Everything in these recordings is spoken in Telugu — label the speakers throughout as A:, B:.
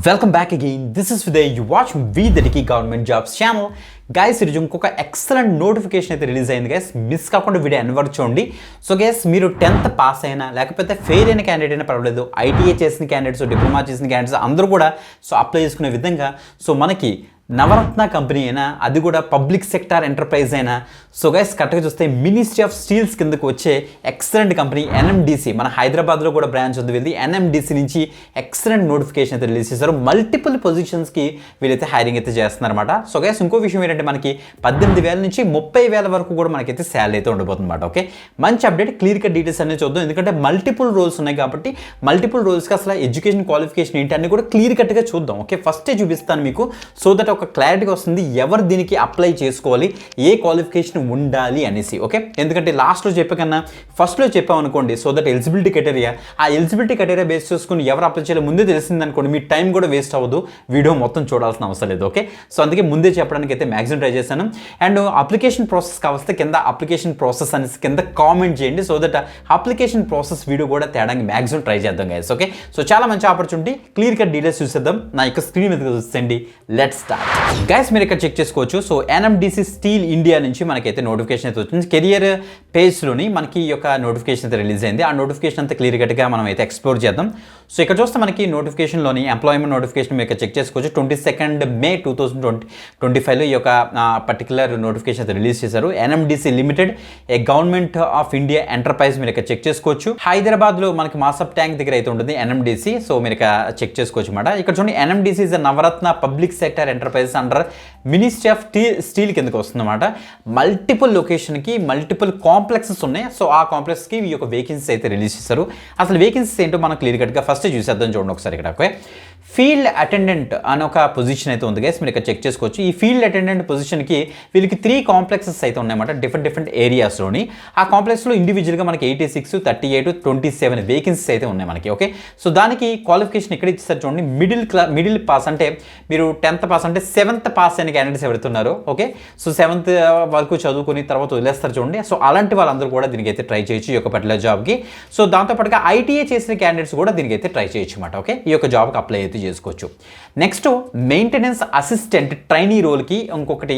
A: Welcome back again. This is విదయ్. యు వాచ్ వి ద డికీ గవర్నమెంట్ జాబ్స్ ఛానల్. గైస్ ఈరోజు ఇంకొక ఎక్సలెంట్ నోటిఫికేషన్ అయితే రిలీజ్ అయింది గైస్. మిస్ కాకుండా వీడియో ఎన్ వరకు చూడండి. సో గైస్, మీరు 10th పాస్ అయినా లేకపోతే ఫెయిల్ అయిన క్యాండిడేట్ అయినా పర్వాలేదు, ఐటీఐ చేసిన క్యాండిడేట్స్, డిప్లొమా చేసిన క్యాండిడేట్స్ అందరూ కూడా అప్లై చేసుకునే విధంగా మనకి నవరత్న కంపెనీ అయినా, అది కూడా పబ్లిక్ సెక్టార్ ఎంటర్ప్రైజ్ అయినా, సో గైస్ కరెక్ట్గా చూస్తే మినిస్ట్రీ ఆఫ్ స్టీల్స్ కిందకు వచ్చే ఎక్సలెంట్ కంపెనీ ఎన్ఎండిసి, మన హైదరాబాద్లో కూడా బ్రాంచ్ ఉంది వీళ్ళది. ఎన్ఎండిసి నుంచి ఎక్సలెంట్ నోటిఫికేషన్ అయితే రిలీజ్ చేశారు. మల్టిపుల్ పొజిషన్స్కి వీళ్ళైతే హైరింగ్ అయితే చేస్తున్నారన్నమాట. సో గైస్, ఇంకో విషయం ఏంటంటే మనకి 18,000 నుంచి 30,000 వరకు కూడా మనకైతే శాలరీ అయితే ఉండబోతుంది అన్నమాట. ఓకే, మంచి అప్డేట్. క్లియర్ కట్ డీటెయిల్స్ అనేది చూద్దాం, ఎందుకంటే మల్టిపుల్ రోల్స్ ఉన్నాయి కాబట్టి మల్టిపుల్ రోల్స్కి అసలు ఎడ్యుకేషన్ క్వాలిఫికేషన్ ఏంటి అన్ని కూడా క్లియర్ కట్గా చూద్దాం. ఓకే, ఫస్టే చూపిస్తాను మీకు, సో దట్ ఒక క్లారిటీగా వస్తుంది ఎవరు దీనికి అప్లై చేసుకోవాలి, ఏ క్వాలిఫికేషన్ ఉండాలి అనేసి. ఓకే, ఎందుకంటే లాస్ట్లో చెప్పకన్నా ఫస్ట్లో చెప్పామనుకోండి, సో దట్ ఎలిజిబిలిటీ క్రైటీరియా, ఆ ఎలిజిబిలిటీ క్రైటీరియా బేస్ చేసుకుని ఎవరు అప్లై చేయాలి ముందే తెలిసిందనుకోండి, మీ టైం కూడా వేస్ట్ అవ్వదు, వీడియో మొత్తం చూడాల్సిన అవసరం లేదు. ఓకే, సో అందుకే ముందే చెప్పడానికి అయితే మ్యాక్సిమం ట్రై చేశాను. అండ్ అప్లికేషన్ ప్రాసెస్ కావస్తే కింద అప్లికేషన్ ప్రాసెస్ అనేసి కింద కామెంట్ చేయండి, so that application process video కూడా తేడానికి మ్యాక్సిమం ట్రై చేద్దాం గైస్. ఓకే, సో చాలా మంచి ఆపర్చునిటీ. క్లియర్ కట్ డీటెయిల్స్ చూసేద్దాం. నా యొక్క స్క్రీన్ మీద చూసేయండి. Let's start guys. మీరు ఇక్కడ చెక్ చేసుకోవచ్చు. సో ఎన్ఎండిసి స్టీల్ ఇండియా నుంచి మనకైతే నోటిఫికేషన్ అయితే వచ్చింది. కెరియర్ పేజ్లోని మనకి ఈ యొక్క నోటిఫికేషన్ అయితే రిలీజ్ అయింది. ఆ నోటిఫికేషన్ అంతా క్లియర్ కట్గా మనం అయితే ఎక్స్ప్లోర్ చేద్దాం. సో ఇక్కడ చూస్తే మనకి నోటిఫికేషన్లోని ఎంప్లాయ్మెంట్ నోటిఫికేషన్ మీరు ఇక్కడ చెక్ చేసుకోవచ్చు. 22 మే 2025లో ఈ యొక్క పర్టికులర్ నోటిఫికేషన్ అయితే రిలీజ్ చేశారు. NMDC limited, A government of India enterprise, మీరు ఇక్కడ చెక్ చేసుకోవచ్చు. హైదరాబాద్లో మనకి మాసప్ ట్యాంక్ దగ్గర అయితే ఉంటుంది ఎన్ఎండిసి. సో మీరు ఇక్కడ చెక్ చేసుకోవచ్చు అన్నమాట. ఇక్కడ చూడండి, NMDC is Navratna public sector enterprises under ministry of steel కిందకి వస్తుందన్నమాట. మల్టిపుల్ లొకేషన్కి మల్టిపుల్ కాంప్లెక్సెస్ ఉన్నాయి. సో ఆ కాంప్లెక్స్కి ఈ యొక్క వేకెన్సీస్ అయితే రిలీజ్ చేశారు. అసలు వేకెన్సీస్ ఏంటో మనం క్లియర్ కట్గా ఫస్ట్ చూసేద్దాం. చూడండి ఒకసారి ఇక్కడ. ఓకే, ఫీల్డ్ అటెండెంట్ అని ఒక పొజిషన్ అయితే ఉంది గైస్, మీరు ఇక్కడ చెక్ చేసుకోవచ్చు. ఈ ఫీల్డ్ అటెండెంట్ పొజిషన్కి వీళ్ళకి 3 కాంప్లెక్సెస్ అయితే ఉన్నాయన్నమాట, డిఫరెంట్ ఏరియాస్లోని. ఆ కాంప్లెక్స్లో ఇండివిజువల్గా మనకి 86, 38, 27 వేకెన్సీస్ అయితే ఉన్నాయి మనకి. ఓకే, సో దానికి క్వాలిఫికేషన్ ఇక్కడ ఇచ్చేసారు చూడండి. మిడిల్ పాస్ అంటే మీరు 10th పాస్ అంటే 7th పాస్ అయిన క్యాండిడేట్స్ ఎవరుతున్నారో, ఓకే, సో 7th వరకు చదువుకుని తర్వాత వదిలేస్తారు చూడండి. సో అలాంటి వాళ్ళందరూ కూడా దీనికి అయితే ట్రై చేయొచ్చు ఈ యొక్క పర్టికులర్ జాబ్కి. సో దాంతోపాటుగా ఐటీఐ చేసిన క్యాండిడేట్స్ కూడా దీనికి అయితే ట్రై చేయొచ్చు అన్నమాట. ఓకే, ఈ యొక్క జాబ్కి అప్లై అయితే చేసుకోవచ్చు. నెక్స్ట్, మెయింటెనెన్స్ అసిస్టెంట్ ట్రైనీ రోల్కి ఇంకొకటి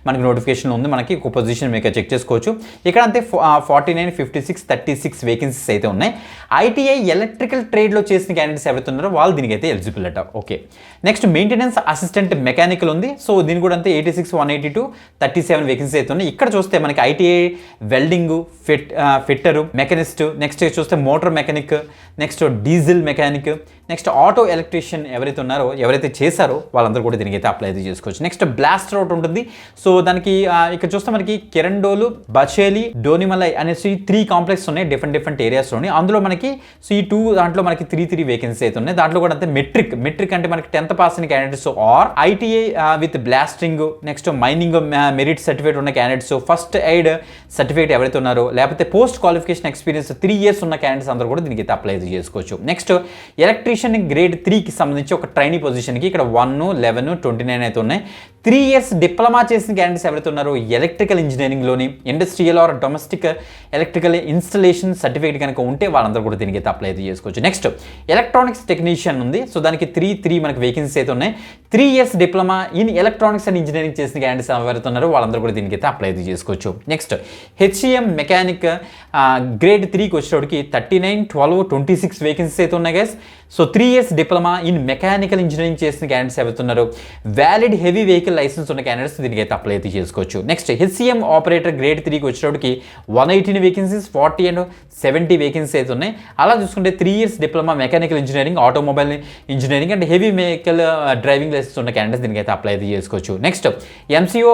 A: మనకి నోటిఫికేషన్ ఉంది. మనకి ఒక పొజిషన్ మీకు చెక్ చేసుకోవచ్చు. ఇక్కడ అంతే 49, 56, 36 వేకెన్సీస్ అయితే ఉన్నాయి. ఐటీఐ ఎలక్ట్రికల్ ట్రేడ్లో చేసిన క్యాండిడేట్స్ ఎవరుతున్నారో వాళ్ళు దీనికి అయితే ఎలిజిబుల్ అట. Okay, next maintenance assistant mechanical ఉంది. సో దీని కూడా అంతే 86, 182, 37 వేకెన్సీ అయితే ఉన్నాయి. ఇక్కడ చూస్తే మనకి ITI welding, fitter, machinist, next చూస్తే motor mechanic, next diesel mechanic, next auto electrician ఎవరైతే చేశారో వాళ్ళందరూ కూడా దీనికి అయితే అప్లై అయితే చేసుకోవచ్చు. నెక్స్ట్ బ్లాస్టర్ అవుట్ ఉంటుంది. సో దానికి ఇక్కడ చూస్తే మనకి కిరండోలు, బచేలి, డోనిమలై అనేసి 3 కాంప్లెక్స్ ఉన్నాయి డిఫరెంట్ ఏరియాస్లోని. అందులో మనకి సో ఈ 2 దాంట్లో మనకి 3 వేకెన్సీ అయితే ఉన్నాయి. దాంట్లో కూడా అంతే మెట్రిక్ అంటే మనకి 10th పాస్ అయిన candidates or ITI with blasting, next mining merit certificate ఉన్న క్యాండిడేట్స్, ఫస్ట్ ఎయిడ్ సర్టిఫికేట్ ఎవరైతే ఉన్నారో, లేకపోతే పోస్ట్ క్వాలిఫికేషన్ ఎక్స్పీరియన్స్ 3 years ఉన్న క్యాండిడేట్స్ అందరూ కూడా దీనికి అయితే అప్లై అయితే చేసుకోవచ్చు. నెక్స్ట్ ఎలక్ట్రీషియన్ గ్రేడ్ 3కి సంబంధించి ఒక ట్రైనీ పొజిషన్కి ఇక్కడ 1, 11, 29 అయితే ఉన్నాయి. 3 years డిప్లొమా చేసిన క్యాండిడేట్స్ ఎవరైతే ఉన్నారో ఎలక్ట్రికల్ ఇంజనీరింగ్లోని industrial or domestic electrical installation certificate కనుక ఉంటే వాళ్ళందరూ కూడా దీనికి అయితే అప్లై అయితే చేసుకోవచ్చు. నెక్స్ట్ ఎలక్ట్రానిక్స్ టెక్నీషియన్ ఉంది. సో దానికి 3 మనకి వేకెన్సీ అయితే ఉన్నాయి. 3 years diploma in electronics and engineering చేసిన క్యాండిడేట్స్ ఎవరైతే ఉన్నారో వాళ్ళందరూ కూడా దీనికి అయితే అప్లై అయితే చేసుకోవచ్చు. నెక్స్ట్ హెచ్ఈఎం మెకానిక్ గ్రేడ్ 3కి వచ్చేటోడికి 39, 12, 26 వేకెన్సీస్ అయితే ఉన్నాయి guys. So 3 years diploma in mechanical engineering చేసిన క్యాండిడేట్స్ ఎవరుతున్నారు, వ్యాలిడ్ హెవీ వెహికల్ లైసెన్స్ ఉన్న క్యాండిడేట్స్ దీనికి అయితే అప్లై అయితే చేసుకోవచ్చు. నెక్స్ట్ హెచ్సిఎం ఆపరేటర్ గ్రేడ్ 3కి వచ్చేటోడికి 118 వేకెన్సీస్, 40 and 70 వేకెన్సీ అయితే ఉన్నాయి. అలా చూసుకుంటే 3 years diploma mechanical engineering, automobile engineering and heavy vehicle driving license ఉన్న క్యాండిడేట్స్ దీనికి అయితే అప్లై అయితే చేసుకోవచ్చు. నెక్స్ట్ ఎంసీఓ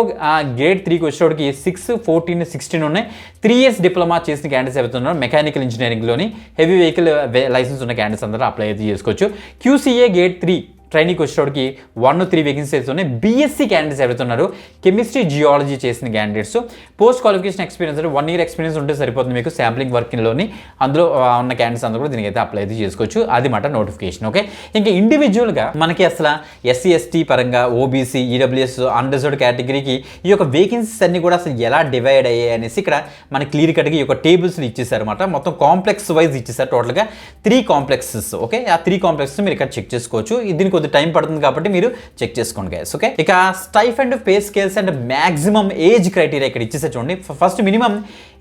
A: గ్రేడ్ 3కి వచ్చేటోడికి 6, 14, 16 ఉన్నాయి. 3 years డిప్లొమా చేసిన క్యాండిడేట్స్ ఎవరుతున్నారో మెకానికల్ ఇంజనీరింగ్లోని హెవీ వెహికల్ లైసెన్స్ ఉన్న క్యాండిడేట్స్ అందరూ అప్లై అయితే చేసుకోవచ్చు. క్యూసీఏ గ్రేడ్ 3 ట్రైనింగ్ వచ్చేటోడికి 1, 3 వేకెన్సీస్ ఉన్నాయి. బీఎస్సీ క్యాండిడేట్స్ ఎవరుతున్నారు కెమిస్ట్రీ, జియాలజీ చేసిన క్యాండిడేట్స్, పోస్ట్ క్వాలిఫికేషన్ ఎక్స్పీరియన్స్ అంటే 1 year ఎక్స్పీరియన్స్ ఉంటే సరిపోతుంది మీకు శాంప్లింగ్ వర్కింగ్లోని. అందులో ఉన్న క్యాండిడేట్స్ అందరూ కూడా దీనికి అయితే అప్లై అయితే చేసుకోవచ్చు. అది మాట నోటిఫికేషన్. ఓకే, ఇంకా ఇండివిజువల్గా మనకి అసలు ఎస్సీ, ఎస్టీ పరంగా, ఓబీసీ, ఈడబ్ల్యూఎస్, అన్రిజర్వ్డ్ కేటగిరీకి ఈ యొక్క వేకెన్సీస్ అన్ని కూడా అసలు ఎలా డివైడ్ అయ్యాయి అనేసి ఇక్కడ మనకి క్లియర్ కట్గా ఈ యొక్క టేబుల్స్ ఇచ్చేసారు అనమాట. మొత్తం కాంప్లెక్స్ వైజ్ ఇచ్చేసారు. టోటల్గా 3 కాంప్లెక్సెస్. ఓకే, ఆ 3 కాంప్లెక్సెస్ మీరు ఇక్కడ చెక్ చేసుకోవచ్చు. దీనికి కొద్ది టైం పడుతుంది కాబట్టి మీరు చెక్ చేసుకోండి గైస్. ఓకే, ఇక stipend, pay scales and maximum age criteria ఇక్కడ ఇచ్చేసే చూడండి. ఫస్ట్ మినిమం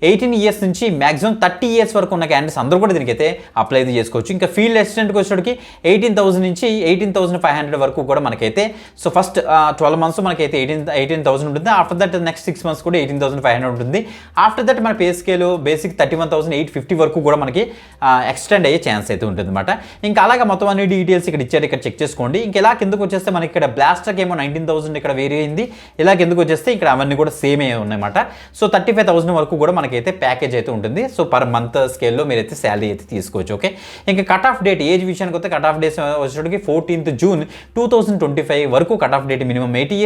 A: 18 ఇయర్స్ నుంచి మ్యాక్సిమం 30 ఇయర్స్ వరకు ఉన్న క్యాండిడేట్స్ అందరూ కూడా దీనికైతే అప్లై అయితే చేసుకోవచ్చు. ఇంకా ఫీల్డ్ అసిస్టెంట్కి వచ్చేటికి 18,000 నుంచి 18,500 వరకు కూడా మనకైతే, సో ఫస్ట్ 12 మంత్స్ మనకైతే 18,000 ఉంటుంది. ఆఫ్టర్ దట్ నెక్స్ట్ 6 మంత్స్ కూడా 18,500 ఉంటుంది. ఆఫ్టర్ దట్ మన పే స్కేల్ బేసిక్ 31,850 వరకు కూడా మనకి ఎక్స్టెండ్ అయ్యే ఛాన్స్ అయితే ఉంటుంది అనమాట. ఇంకా అలాగే మొత్తం అన్ని డీటెయిల్స్ ఇక్కడ ఇచ్చారు, ఇక్కడ చెక్ చేసుకోండి. ఇంకా ఇలా కిందకు వచ్చేస్తే మనకి ఇక్కడ బ్లాస్టర్కి ఏమో 19,000 ఇక్కడ వేరీ అయింది. ఇలా కిందకు వచ్చేస్తే ఇక్కడ అవన్నీ కూడా సేమ్ ఏ ఉన్నాయన్నమాట. సో 35,000 వరకు కూడా మనకైతే ప్యాకేజ్ అయితే ఉంటుంది. సో పర్ మంత్ స్కేల్లో మీరైతే శాలరీ అయితే తీసుకోవచ్చు. ఓకే, ఇంకా కట్ ఆఫ్ డేట్ ఏజ్ విషయానికి వస్తే కట్ ఆఫ్ డేస్ వచ్చేటికి 14th June 2025 వరకు cut off date. Minimum 18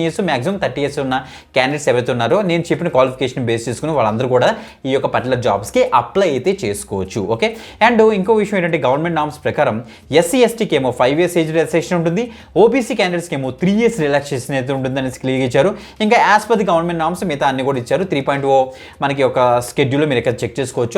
A: years maximum 30 years ఉన్న క్యాండిడేట్స్ ఎవరైతే ఉన్నారో నేను చెప్పిన క్వాలిఫికేషన్ బేస్ చేసుకుని వాళ్ళందరూ కూడా ఈ యొక్క పర్టికులర్ జాబ్స్కి అప్లై అయితే చేసుకోవచ్చు. ఓకే, అండ్ ఇంకో విషయం ఏంటంటే గవర్నమెంట్ నామ్స్ ప్రకారం SC STకి ఏమో 5 years ఏజ్ రిలాక్సేషన్ ఉంటుంది. OBC క్యాండిడేట్స్కి ఏమో 3 years రిలాక్సేషన్ అయితే ఉంటుంది అనేసి క్లియర్ ఇచ్చారు. ఇంకా as per the government norms మిగతా అన్ని కూడా ఇచ్చారు. 3.0 మనకి ఒక షెడ్యూల్ మీరు ఇక్కడ చెక్ చేసుకోవచ్చు.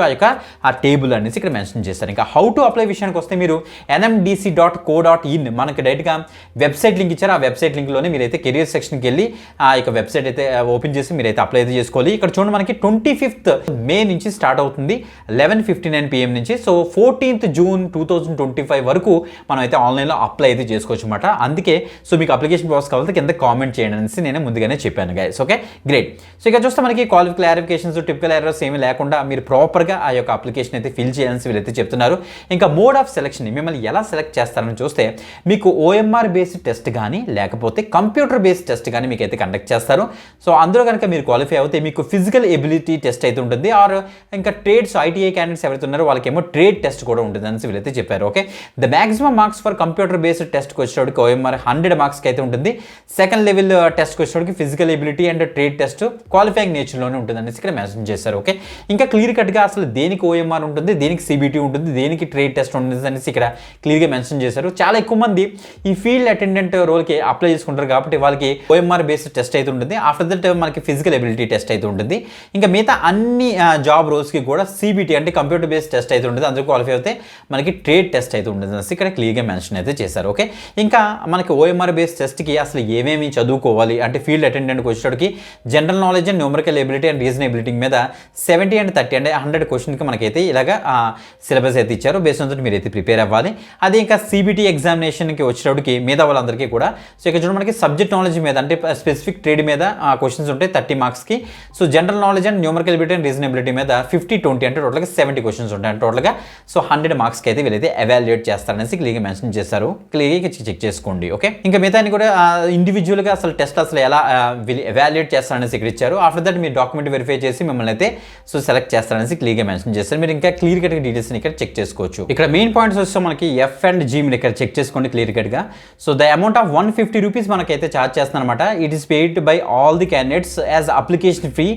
A: ఆ టేబుల్ అనేసి ఇక్కడ మెన్షన్ చేస్తారు. ఇంకా హౌ టు అప్లై విషయానికి వస్తే మీరు nmdc.co.in మనకి డైరెక్ట్గా వెబ్సైట్ లింక్ ఇచ్చారు. ఆ వెబ్సైట్ లింక్లోనే మీరైతే కెరియర్ సెక్షన్కి వెళ్ళి ఆ యొక్క వెబ్సైట్ అయితే ఓపెన్ చేసి మీరైతే అప్లై అయితే చేసుకోవాలి. ఇక్కడ చూడండి మనకి 25th May నుంచి స్టార్ట్ అవుతుంది 11:59 PM నుంచి. సో 14th June 2025 వరకు మనం అయితే ఆన్లైన్లో అప్లై అయితే చేసుకోవచ్చు అనమాట. అందుకే సో మీకు అప్లికేషన్ ప్రాసెస్ కావాలంటే కింద కామెంట్ చేయండి అనేసి నేను ముందుగానే చెప్పాను గైస్. Okay, great. సో ఇక్కడ చూస్తే మనకి క్లారిఫికేషన్స్, టిపికల్ ఎర్రర్స్ ఏమీ లేకుండా మీరు ప్రాపర్గా ఆ యొక్క అప్లికేషన్ అయితే ఫిల్ చేయాలని వీళ్ళైతే చెప్తున్నారు. ఇంకా మోడ్ ఆఫ్ సెలెక్షన్ మిమ్మల్ని ఎలా సెలెక్ట్ చేస్తారని చూస్తే మీకు OMR బేస్డ్ టెస్ట్ కానీ లేకపోతే కంప్యూటర్ బేస్డ్ టెస్ట్ కానీ మీకు అయితే కండక్ట్ చేస్తారు. సో అందులో కనుక మీరు క్వాలిఫై అవుతే మీకు ఫిజికల్ ఎబిలిటీ టెస్ట్ అయితే ఉంటుంది. ఆర్ ఇంకా ట్రేడ్స్ ITI క్యాండిడేట్స్ ఎవరైతే ఉన్నారో వాళ్ళకేమో ట్రేడ్ టెస్ట్ కూడా ఉంటుంది అని వీళ్ళైతే చెప్పారు. Okay, the maximum marks for computer based టెస్ట్కి వచ్చేటికి OMR 100 మార్క్స్కి అయితే ఉంటుంది. సెకండ్ లెవెల్ టెస్ట్కి వచ్చేటికి physical ability and trade test qualifying నేచర్లోనే ఉంటుంది అనేసి ఇక్కడ మెన్షన్ చేశారు. ఓకే, ఇంకా క్లియర్ కట్గా అసలు దేనికి OMR ఉంటుంది, దేనికి CBT ఉంటుంది, దేనికి ట్రేడ్ టెస్ట్ ఉంటుంది అనేసి ఇక్కడ క్లియర్గా మెన్షన్ చేశారు. చాలా ఎక్కువ మంది ఈ ఫీల్డ్ అటెండెంట్ రోల్కి అప్లై చేసుకుంటారు కాబట్టి వాళ్ళకి OMR బేస్డ్ టెస్ట్ అయితే ఉంటుంది. ఆఫ్టర్ దట్ మనకి ఫిజికల్ ఎబిలిటీ టెస్ట్ అయితే ఉంటుంది. ఇంకా మిగతా అన్ని జాబ్ రోల్స్కి కూడా CBT అంటే కంప్యూటర్ బేస్డ్ టెస్ట్ అయితే ఉంటుంది. అందుకు క్వాలిఫై అయితే మనకి ట్రేడ్ టెస్ట్ అయితే ఉంటుంది అనేసి ఇక్కడ క్లియర్గా మెన్షన్ అయితే చేశారు. ఓకే, ఇంకా మనకి OMR బేస్డ్ టెస్ట్కి అసలు ఏమేమి చదువుకోవాలి అంటే ఫీల్డ్ అటెండెంట్కి వచ్చేటికి general knowledge and numerical ability and reasonability మీద 70 and 30 అంటే 100 క్వశ్చన్కి మనకైతే ఇలాగా సిలబస్ అయితే ఇచ్చారు. బేస్ ఆన్ మీరు అయితే ప్రిపేర్ అవ్వాలి. అదే ఇంకా CBT ఎగ్జామినేషన్కి వచ్చేటప్పటికి మిగతా వాళ్ళందరికీ కూడా సో ఇక్కడ చూడండి మనకి సబ్జెక్ట్ నాలెడ్జ్ మీద అంటే స్పెసిఫిక్ ట్రేడ్ మీద క్వశ్చన్స్ ఉంటాయి 30 మార్క్స్కి. So general knowledge and numerical ability and reasonability మీద 50-20 అంటే టోటల్గా 70 క్వశ్చన్స్ ఉంటాయి. అంటే టోటల్గా సో 100 మార్క్స్కి అయితే వీళ్ళైతే ఎవాల్యుయేట్ చేస్తారనేసి క్లియర్గా మెన్షన్ చేస్తారు. క్లియర్గా చెక్ చేసుకోండి. ఓకే, ఇంకా మిగతా కూడా ఇండివిజువల్గా అసలు టెస్ట్ అసలు ఎలా వీళ్ళు ఎవాల్యుయేట్ చేస్తారనేసి ఇక్కడ ఇచ్చారు. ఆఫ్టర్ దట్ మీరు డాక్యుమెంట్ వెరిఫై చేసి మిమ్మల్ని అయితే సో సెలెక్ట్ చేస్తారనేసి క్లియర్గా మెన్షన్ చేస్తారు. మీరు ఇంకా క్లియర్ కట్గా డీటెయిల్స్ ఇక్కడ చెక్ చేసుకోవచ్చు. ఇక్కడ మెయిన్ పాయింట్స్ వస్తే మనకి F&G మీరు ఇక్కడ చెక్ చేసుకోండి క్లియర్ కట్గా. So the amount of 150 rupees మనకైతే ఛార్జ్ చేస్తున్నారు అనమాట. It is paid by all the candidates as application fee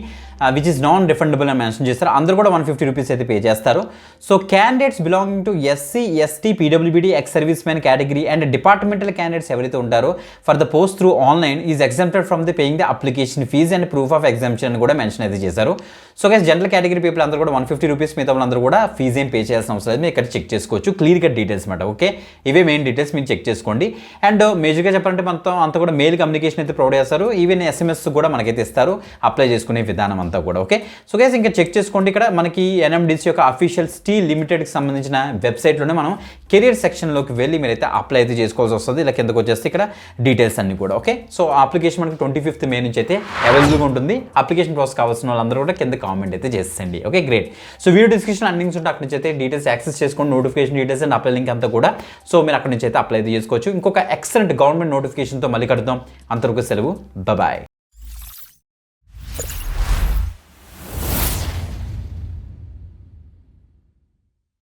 A: which is non refundable అని మెన్షన్ చేస్తారు. అందరూ కూడా 150 రూపీస్ అయితే పే చేస్తారు. So candidates belonging to SC ST PWBD ex serviceman category and departmental candidates ఎవరైతే ఉంటారో for the post through online is exempted from the paying the application fees and proof of exemption కూడా మెన్షన్ అయితే చేశారు. So guys general category people అందరూ కూడా 150 రూపీస్ మిగతా వాళ్ళందరూ కూడా ఫీజ్ ఏం పే చేయాల్సిన అవసరం లేదు. మీరు ఇక్కడ చెక్ చేసుకోవచ్చు క్లియర్ కట్ డీటెయిల్స్ అనమాట. ఓకే, ఇవే మెయిన్ డీటెయిల్స్ మీరు చెక్ చేసుకోండి. అండ్ మేజర్గా చెప్పాలంటే మొత్తం అంతా కూడా మెయిల్ కమ్యూనికేషన్ అయితే ప్రొవైడ్ చేస్తారు. ఈవెన్ SMS కూడా మనకైతే ఇస్తారు అప్లై చేసుకునే విధానం అంతా కూడా. ఓకే, సో గైస్ ఇంకా చెక్ చేసుకోండి. ఇక్కడ మనకి NMDC యొక్క అఫీషియల్ స్టీల్ లిమిటెడ్కి సంబంధించిన వెబ్సైట్లోనే మనం కెరియర్ సెక్షన్లోకి వెళ్ళి మీరైతే అప్లై అయితే చేసుకోవాల్సి వస్తుంది. ఇలా కిందకు వచ్చేస్తే ఇక్కడ డీటెయిల్స్ అన్ని కూడా. ఓకే, సో అప్లికేషన్ మనకి 25th May నుంచి అయితే అవైలబుల్గా ఉంటుంది. అప్లికేషన్ ప్రాసెస్ కావాల్సిన వాళ్ళందరూ కూడా కింద కామెంట్ అయితే చేసేయండి. Okay, great. So video description అన్ని లింక్స్ ఉంటే అక్కడ నుంచి అయితే డీటెయిల్స్ యాక్సెస్ చేసుకోండి. Notification details and apply link అంతా కూడా సో మీరు అక్కడ నుంచి అయితే అప్లై అయితే చేసుకోవచ్చు. ఇంకొక ఎక్సలెంట్ గవర్నమెంట్ నోటిఫికేషన్తో మళ్ళీ కలుద్దాం. అంతవరకు సెలవు. బాయ్.